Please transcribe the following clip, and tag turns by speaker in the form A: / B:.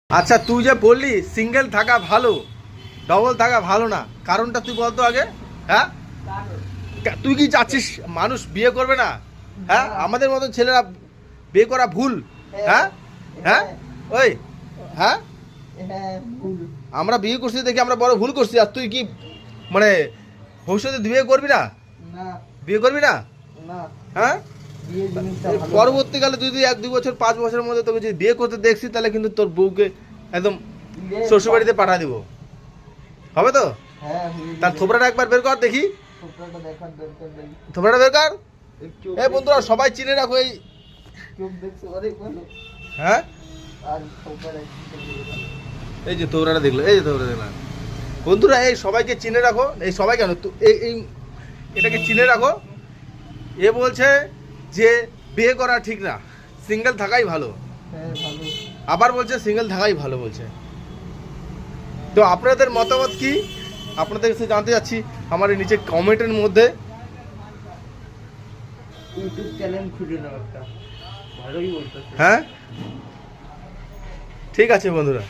A: আচ্ছা, তুই যে বললি সিঙ্গেল থাকা ভালো, ডবল থাকা ভালো না, কারণটা তুই বলতো আগে। হ্যাঁ, তুই কি চাচ্ছিস মানুষ বিয়ে করবে না? হ্যাঁ, আমাদের মতন ছেলেরা বিয়ে করা ভুল। হ্যাঁ হ্যাঁ ওই হ্যাঁ, আমরা বিয়ে করছি দেখি আমরা বড় ভুল করছি, আর তুই কি মানে ভবিষ্যতে বিয়ে করবি না? বিয়ে করবি না? হ্যাঁ, পরবর্তীকালে তুই যদি 1-2 বছর 5 বছরের মধ্যে তোকে যদি বিয়ে করতে দেখছি, তাহলে কিন্তু তোর বউকে একদম শ্বশুর বাড়িতে পাঠা দিব, হবে তো? তার থোবরাটা একবার বের কর দেখি, থোবরাটা বের কর। এই বন্ধুরা সবাই চিনে রাখো এই। হ্যাঁ, এই যে থোবরাটা দেখলো, এই যে থোবরাটা দেখলাম। বন্ধুরা এই সবাইকে চিনে রাখো, এই সবাই কেন এই এটাকে চিনে রাখো। এ বলছে যে বিয়ে করা ঠিক না, সিঙ্গেল থাকাই ভালো। আবার বলছে সিঙ্গেল থাকাই ভালো বলছে। তো আপনাদের মতামত কি, আপনাদের কাছে জানতে চাচ্ছি আমার এই নিচে কমেন্টের মধ্যে।
B: ইউটিউব চ্যানেল খুলে নাও একটা, ভালোই বলতেছে।
A: হ্যাঁ, ঠিক আছে বন্ধুরা।